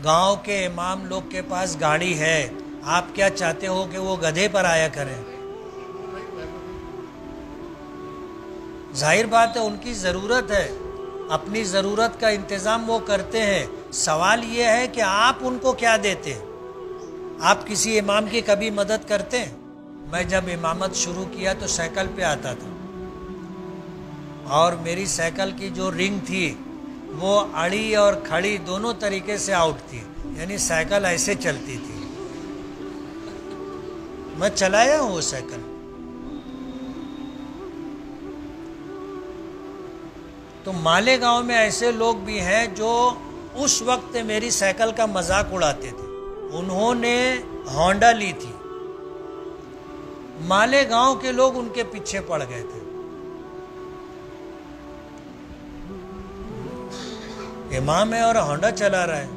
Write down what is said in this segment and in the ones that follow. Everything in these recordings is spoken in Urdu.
گاؤں کے امام لوگ کے پاس گاڑی ہے، آپ کیا چاہتے ہو کہ وہ گدھے پر آیا کریں؟ ظاہر بات ہے ان کی ضرورت ہے، اپنی ضرورت کا انتظام وہ کرتے ہیں۔ سوال یہ ہے کہ آپ ان کو کیا دیتے ہیں؟ آپ کسی امام کی کبھی مدد کرتے ہیں؟ میں جب امامت شروع کیا تو سائیکل پہ آتا تھا، اور میری سائیکل کی جو رنگ تھی وہ اڑی اور کھڑی دونوں طریقے سے آؤٹ تھی، یعنی سائیکل ایسے چلتی تھی۔ میں چلایا ہوں وہ سائیکل۔ تو مالیگاؤں میں ایسے لوگ بھی ہیں جو اس وقت میری سائیکل کا مذاق اڑاتے تھے۔ انہوں نے ہونڈا لی تھی، مالیگاؤں کے لوگ ان کے پیچھے پڑ گئے تھے۔ امام ہے اور ہونڈا چلا رہا ہے۔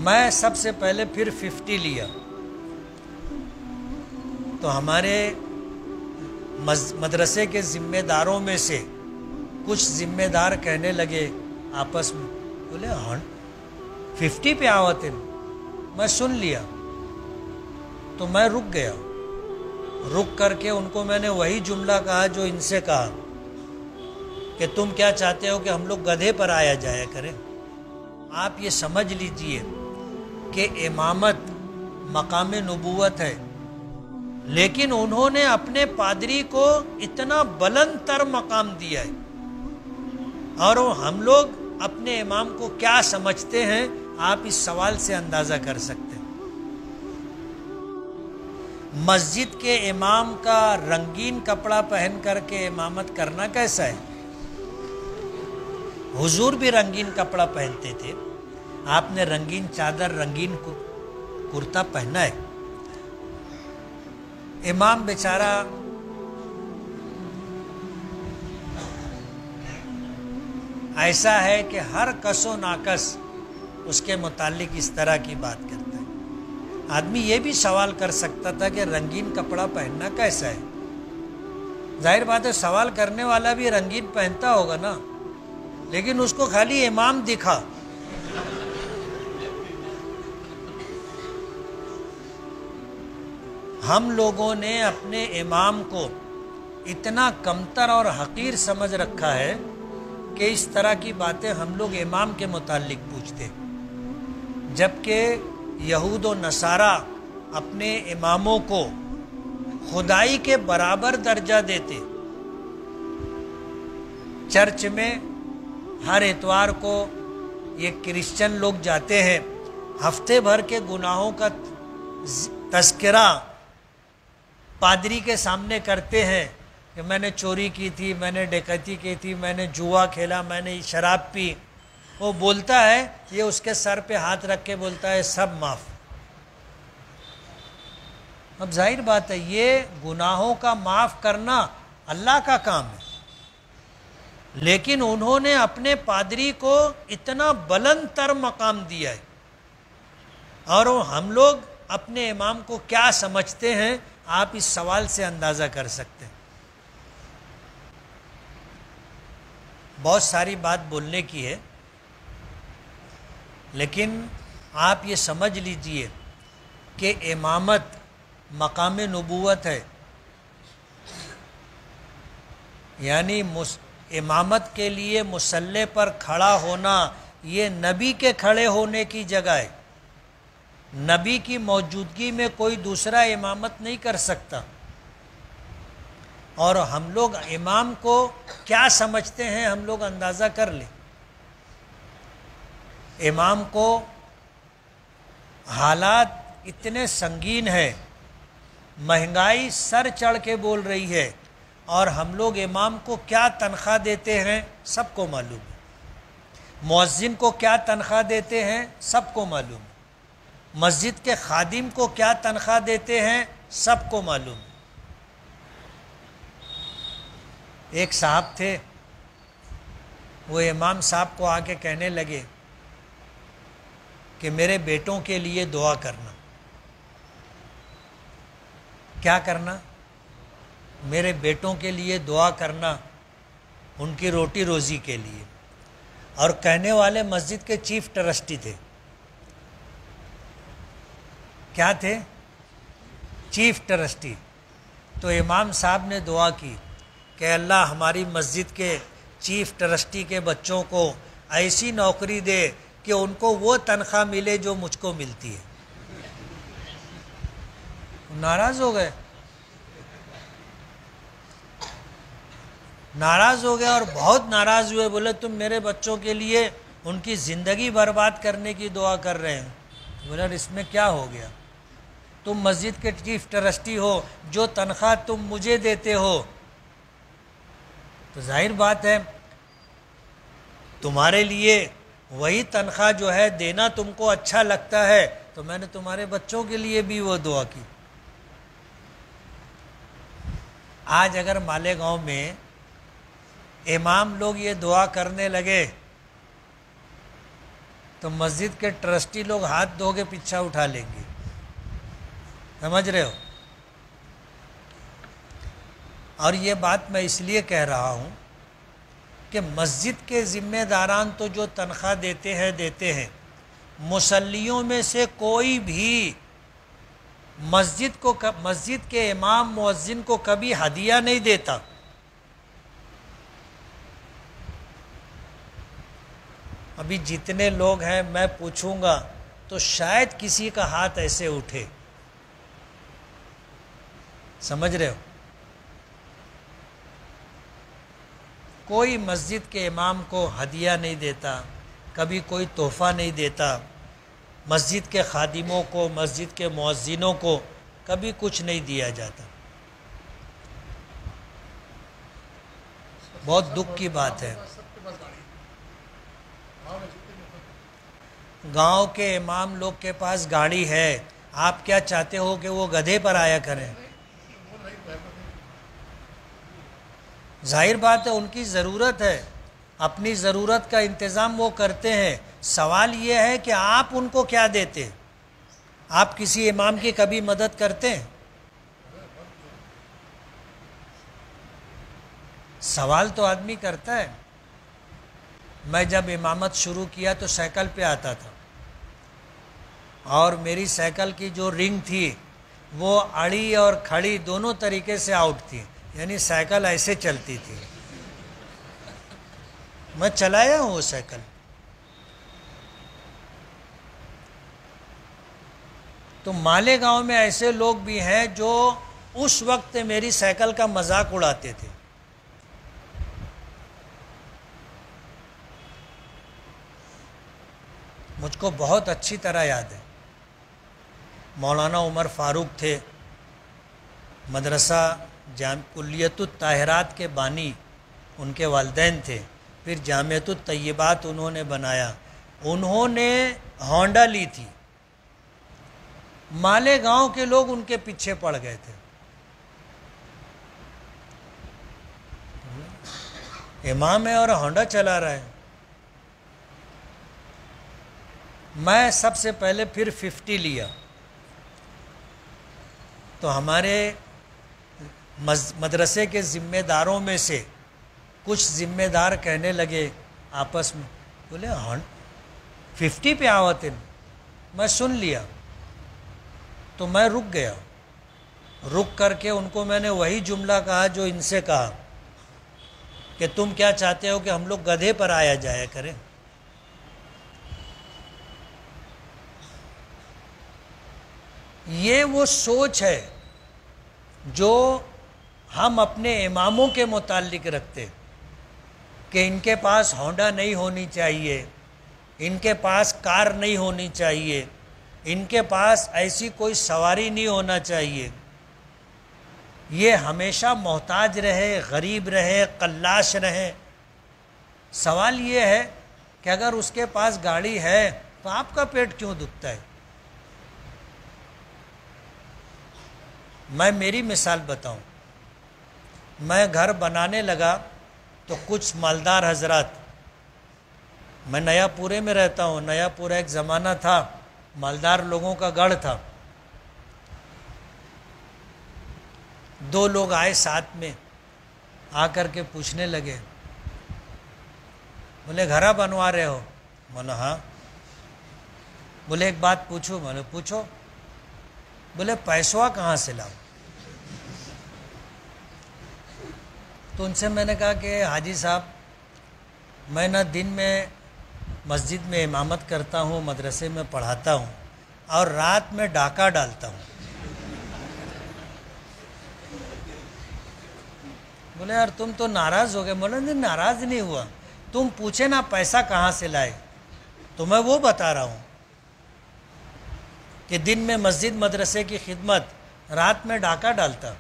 میں سب سے پہلے پھر 50 لیا، تو ہمارے مدرسے کے ذمہ داروں میں سے کچھ ذمہ دار کہنے لگے آپس میں، بولے 50 پہ آوتے۔ میں سن لیا تو میں رک گیا، رک کر کے ان کو میں نے وہی جملہ کہا جو ان سے کہا کہ تم کیا چاہتے ہو کہ ہم لوگ گدھے پر آیا جایا کریں؟ آپ یہ سمجھ لیجئے کہ امامت مقام نبوت ہے، لیکن انہوں نے اپنے پادری کو اتنا بلند تر مقام دیا ہے، اور ہم لوگ اپنے امام کو کیا سمجھتے ہیں آپ اس سوال سے اندازہ کر سکتے ہیں۔ مسجد کے امام کا رنگین کپڑا پہن کر کے امامت کرنا کیسا ہے؟ حضور بھی رنگین کپڑا پہنتے تھے، آپ نے رنگین چادر رنگین کرتا پہنا ہے۔ امام بیچارہ ایسا ہے کہ ہر کس و ناکس اس کے متعلق اس طرح کی بات کرتا ہے۔ آدمی یہ بھی سوال کر سکتا تھا کہ رنگین کپڑا پہننا کیسا ہے؟ ظاہر بات ہے سوال کرنے والا بھی رنگین پہنتا ہوگا نا، لیکن اس کو خالی امام دکھا۔ ہم لوگوں نے اپنے امام کو اتنا کمتر اور حقیر سمجھ رکھا ہے کہ اس طرح کی باتیں ہم لوگ امام کے متعلق پوچھتے، جبکہ یہود و نصارہ اپنے اماموں کو خدائی کے برابر درجہ دیتے۔ چرچ میں ہر اتوار کو یہ کرسچن لوگ جاتے ہیں، ہفتے بھر کے گناہوں کا تذکرہ پادری کے سامنے کرتے ہیں کہ میں نے چوری کی تھی، میں نے ڈکیتی کی تھی، میں نے جوا کھیلا، میں نے شراب پی۔ وہ بولتا ہے، یہ اس کے سر پہ ہاتھ رکھ کے بولتا ہے سب معاف۔ اب ظاہر بات ہے یہ گناہوں کا معاف کرنا اللہ کا کام ہے، لیکن انہوں نے اپنے پادری کو اتنا بلند تر مقام دیا ہے، اور ہم لوگ اپنے امام کو کیا سمجھتے ہیں آپ اس سوال سے اندازہ کر سکتے ہیں۔ بہت ساری بات بولنے کی ہے، لیکن آپ یہ سمجھ لیجئے کہ امامت مقام نبوت ہے، یعنی امامت کے لیے مصلی پر کھڑا ہونا یہ نبی کے کھڑے ہونے کی جگہ ہے۔ نبی کی موجودگی میں کوئی دوسرا امامت نہیں کر سکتا، اور ہم لوگ امام کو کیا سمجھتے ہیں ہم لوگ اندازہ کر لیں۔ امام کو حالات اتنے سنگین ہیں، مہنگائی سر چڑھ کے بول رہی ہے، اور ہم لوگ امام کو کیا تنخواہ دیتے ہیں سب کو معلوم ہے، مؤذن کو کیا تنخواہ دیتے ہیں سب کو معلوم ہے، مسجد کے خادم کو کیا تنخواہ دیتے ہیں سب کو معلوم ہے۔ ایک صاحب تھے، وہ امام صاحب کو آ کے کہنے لگے کہ میرے بیٹوں کے لیے دعا کرنا۔ کیا کرنا؟ میرے بیٹوں کے لیے دعا کرنا، ان کی روٹی روزی کے لیے۔ اور کہنے والے مسجد کے چیف ٹرسٹی تھے. کیا تھے؟ Chief trustee. تو امام صاحب نے دعا کی کہ اللہ ہماری مسجد کے چیف ٹرسٹی کے بچوں کو ایسی نوکری دے کہ ان کو وہ تنخواہ ملے جو مجھ کو ملتی ہے. ناراض ہو گئے، ناراض ہو گئے اور بہت ناراض ہوئے. بولے تم میرے بچوں کے لیے ان کی زندگی برباد کرنے کی دعا کر رہے ہیں. بولے اس میں کیا ہو گیا؟ تم مسجد کے چیف ٹرسٹی ہو، جو تنخواہ تم مجھے دیتے ہو تو ظاہر بات ہے تمہارے لیے وہی تنخواہ جو ہے دینا تم کو اچھا لگتا ہے، تو میں نے تمہارے بچوں کے لیے بھی وہ دعا کی. آج اگر مالیگاؤں میں امام لوگ یہ دعا کرنے لگے تو مسجد کے ٹرسٹی لوگ ہاتھ دھو کے پیچھا اٹھا لیں گے. سمجھ رہے ہو؟ اور یہ بات میں اس لیے کہہ رہا ہوں کہ مسجد کے ذمہ داران تو جو تنخواہ دیتے ہیں مصلیوں میں سے کوئی بھی مسجد کے امام مؤذن کو کبھی ہدیہ نہیں دیتا. ابھی جتنے لوگ ہیں میں پوچھوں گا تو شاید کسی کا ہاتھ ایسے اٹھے. سمجھ رہے ہو؟ کوئی مسجد کے امام کو ہدیہ نہیں دیتا، کبھی کوئی تحفہ نہیں دیتا. مسجد کے خادموں کو، مسجد کے مؤذنوں کو کبھی کچھ نہیں دیا جاتا. بہت دکھ کی بات ہے. گاؤں کے امام لوگ کے پاس گاڑی ہے، آپ کیا چاہتے ہو کہ وہ گدھے پر آیا کریں؟ ظاہر بات ہے ان کی ضرورت ہے، اپنی ضرورت کا انتظام وہ کرتے ہیں. سوال یہ ہے کہ آپ ان کو کیا دیتے؟ آپ کسی امام کی کبھی مدد کرتے ہیں؟ سوال تو آدمی کرتا ہے. میں جب امامت شروع کیا تو سائیکل پہ آتا تھا، اور میری سائیکل کی جو رنگ تھی وہ اڑی اور کھڑی دونوں طریقے سے آؤٹ تھی، یعنی سائیکل ایسے چلتی تھی. میں چلایا ہوں وہ سائیکل. تو مالیگاؤں میں ایسے لوگ بھی ہیں جو اس وقت میری سائیکل کا مذاق اڑاتے تھے. مجھ کو بہت اچھی طرح یاد ہے، مولانا عمر فاروق تھے، مدرسہ کلیت الطاہرات کے بانی ان کے والدین تھے. پھر جامعۃ الطیبات انہوں نے بنایا. انہوں نے ہونڈا لی تھی. مالیگاؤں کے لوگ ان کے پیچھے پڑ گئے تھے. امام ہے اور ہونڈا چلا رہا ہے. میں سب سے پہلے پھر 50 لیا تو ہمارے مدرسے کے ذمہ داروں میں سے کچھ ذمہ دار کہنے لگے آپس میں، بولے 50 پہ آوتن. میں سن لیا تو میں رک گیا. رک کر کے ان کو میں نے وہی جملہ کہا جو ان سے کہا کہ تم کیا چاہتے ہو کہ ہم لوگ گدھے پر آیا جایا کریں؟ یہ وہ سوچ ہے جو ہم اپنے اماموں کے متعلق رکھتے کہ ان کے پاس ہونڈا نہیں ہونی چاہیے، ان کے پاس کار نہیں ہونی چاہیے، ان کے پاس ایسی کوئی سواری نہیں ہونا چاہیے. یہ ہمیشہ محتاج رہے، غریب رہے، قلاش رہے. سوال یہ ہے کہ اگر اس کے پاس گاڑی ہے تو آپ کا پیٹ کیوں دکھتا ہے؟ میں میری مثال بتاؤں. میں گھر بنانے لگا تو کچھ مالدار حضرات، میں نیا پورے میں رہتا ہوں، نیا پورا ایک زمانہ تھا مالدار لوگوں کا گڑھ تھا. 2 لوگ آئے ساتھ میں، آ کر کے پوچھنے لگے، بولے گھر بنوا رہے ہو؟ بولا ہاں۔ بولے ایک بات پوچھو؟ بولے پوچھو۔ بولے پیسوا کہاں سے لاؤ؟ تو ان سے میں نے کہا کہ حاجی صاحب میں نہ دن میں مسجد میں امامت کرتا ہوں، مدرسے میں پڑھاتا ہوں، اور رات میں ڈاکہ ڈالتا ہوں۔ بولے یار تم تو ناراض ہو گئے۔ بولے نہیں ناراض نہیں ہوا، تم پوچھے نا پیسہ کہاں سے لائے، تو میں وہ بتا رہا ہوں کہ دن میں مسجد مدرسے کی خدمت، رات میں ڈاکہ ڈالتا۔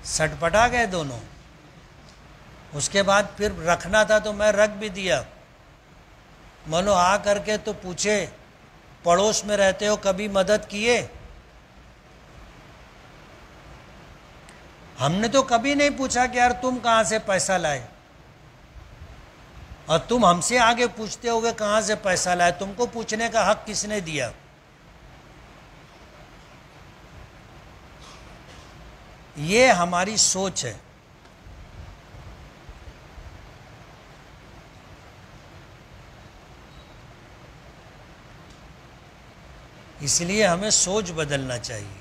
سٹ پٹا گئے دونوں۔ اس کے بعد پھر رکھنا تھا تو میں رکھ بھی دیا۔ منو آ کر کے تو پوچھے پڑوس میں رہتے ہو کبھی مدد کیے؟ ہم نے تو کبھی نہیں پوچھا کہ یار تم کہاں سے پیسہ لائے، اور تم ہم سے آگے پوچھتے ہوئے کہاں سے پیسہ لائے، تم کو پوچھنے کا حق کس نے دیا؟ یہ ہماری سوچ ہے۔ اس لیے ہمیں سوچ بدلنا چاہیے۔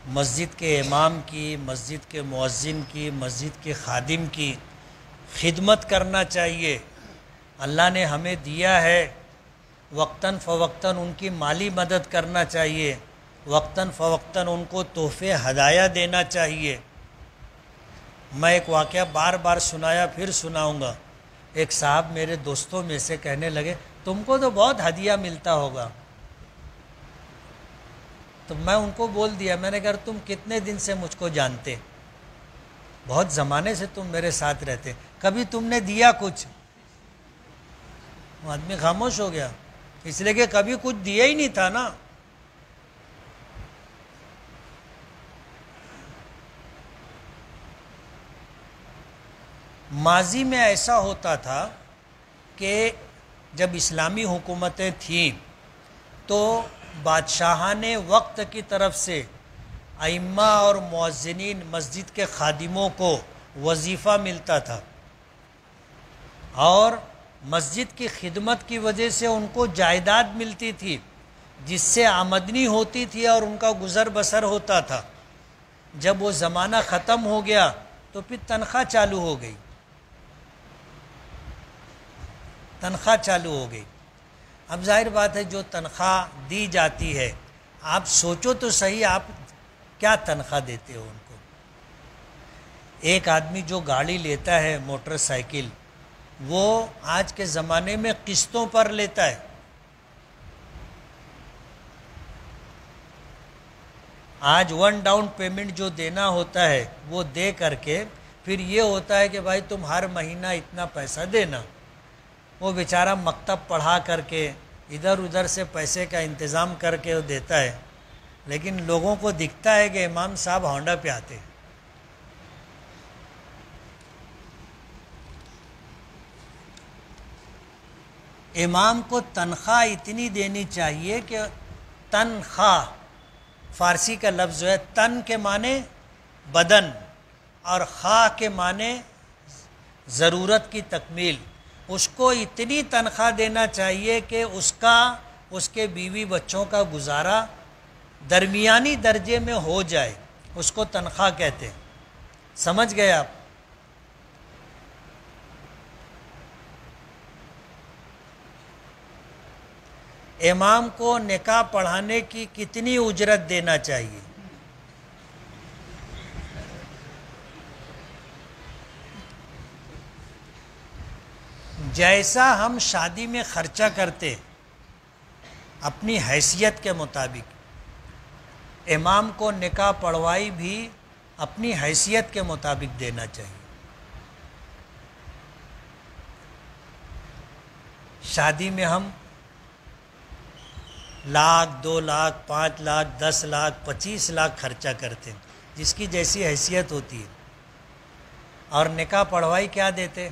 مسجد کے امام کی، مسجد کے مؤذن کی، مسجد کے خادم کی خدمت کرنا چاہیے۔ اللہ نے ہمیں دیا ہے، وقتاً فوقتاً ان کی مالی مدد کرنا چاہیے، وقتاً فوقتاً ان کو تحفے ہدایہ دینا چاہیے۔ میں ایک واقعہ بار بار سنایا، پھر سناؤں گا۔ ایک صاحب میرے دوستوں میں سے کہنے لگے تم کو تو بہت ہدیہ ملتا ہوگا۔ تو میں ان کو بول دیا، میں نے کہا تم کتنے دن سے مجھ کو جانتے؟ بہت زمانے سے تم میرے ساتھ رہتے، کبھی تم نے دیا کچھ؟ وہ آدمی خاموش ہو گیا، اس لیے کہ کبھی کچھ دیا ہی نہیں تھا نا۔ ماضی میں ایسا ہوتا تھا کہ جب اسلامی حکومتیں تھیں تو بادشاہان وقت کی طرف سے ائمہ اور مؤذنین مسجد کے خادموں کو وظیفہ ملتا تھا، اور مسجد کی خدمت کی وجہ سے ان کو جائیداد ملتی تھی، جس سے آمدنی ہوتی تھی اور ان کا گزر بسر ہوتا تھا۔ جب وہ زمانہ ختم ہو گیا تو پھر تنخواہ چالو ہو گئی، تنخواہ چالو ہو گئی۔ اب ظاہر بات ہے جو تنخواہ دی جاتی ہے، آپ سوچو تو صحیح، آپ کیا تنخواہ دیتے ہو ان کو؟ ایک آدمی جو گاڑی لیتا ہے موٹر سائیکل، وہ آج کے زمانے میں قسطوں پر لیتا ہے۔ آج 1 ڈاؤن پیمنٹ جو دینا ہوتا ہے وہ دے کر کے پھر یہ ہوتا ہے کہ بھائی تم ہر مہینہ اتنا پیسہ دینا۔ وہ بیچارہ مکتب پڑھا کر کے ادھر ادھر سے پیسے کا انتظام کر کے وہ دیتا ہے، لیکن لوگوں کو دکھتا ہے کہ امام صاحب ہونڈا پہ آتے ہیں۔ امام کو تنخواہ اتنی دینی چاہیے کہ تنخواہ، فارسی کا لفظ ہے، تن کے معنی بدن اور خواہ کے معنی ضرورت کی تکمیل، اس کو اتنی تنخواہ دینا چاہیے کہ اس کے بیوی بچوں کا گزارا درمیانی درجے میں ہو جائے، اس کو تنخواہ کہتے ہیں۔ سمجھ گئے آپ؟ امام کو نکاح پڑھانے کی کتنی اجرت دینا چاہیے؟ جیسا ہم شادی میں خرچہ کرتے اپنی حیثیت کے مطابق، امام کو نکاح پڑھوائی بھی اپنی حیثیت کے مطابق دینا چاہیے۔ شادی میں ہم 1,00,000 2,00,000 5,00,000 10,00,000 25,00,000 خرچہ کرتے ہیں، جس کی جیسی حیثیت ہوتی ہے، اور نکاح پڑھوائی کیا دیتے؟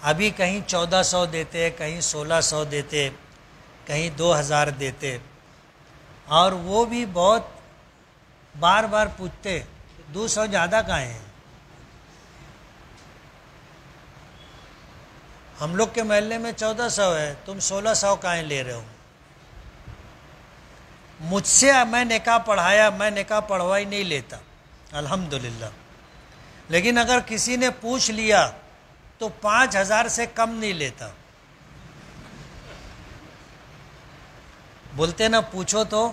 ابھی کہیں 1,400 دیتے، کہیں 1,600 دیتے، کہیں 2,000 دیتے، اور وہ بھی بہت بار بار پوچھتے 200 زیادہ کہاں ہیں. ہم لوگ کے محلے میں 1400 ہے، تم 1600 کہاں لے رہے ہو. مجھ سے میں نکاح پڑھایا، میں نکاح پڑھوائی نہیں لیتا الحمدللہ، لیکن اگر کسی نے پوچھ لیا تو 5000 سے کم نہیں لیتا. بولتے نا پوچھو تو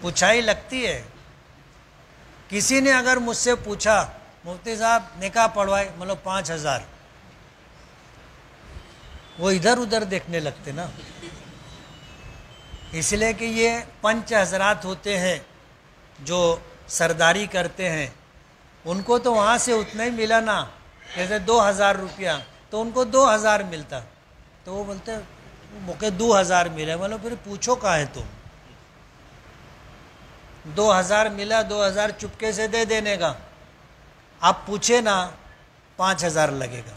پوچھائی لگتی ہے. کسی نے اگر مجھ سے پوچھا مفتی صاحب نکاح پڑھوائے، مطلب 5000، وہ ادھر ادھر دیکھنے لگتے نا. اس لیے کہ یہ پنچ حضرات ہوتے ہیں جو سرداری کرتے ہیں، ان کو تو وہاں سے اتنا ہی ملا نا، جیسے 2000 روپیہ تو ان کو 2000 ملتا، تو وہ بولتے مجھے 2000 ملے. بولو پھر پوچھو کہاں ہے تم. 2000 ملا، 2000 چپکے سے دے دینے کا. آپ پوچھے نا 5000 لگے گا.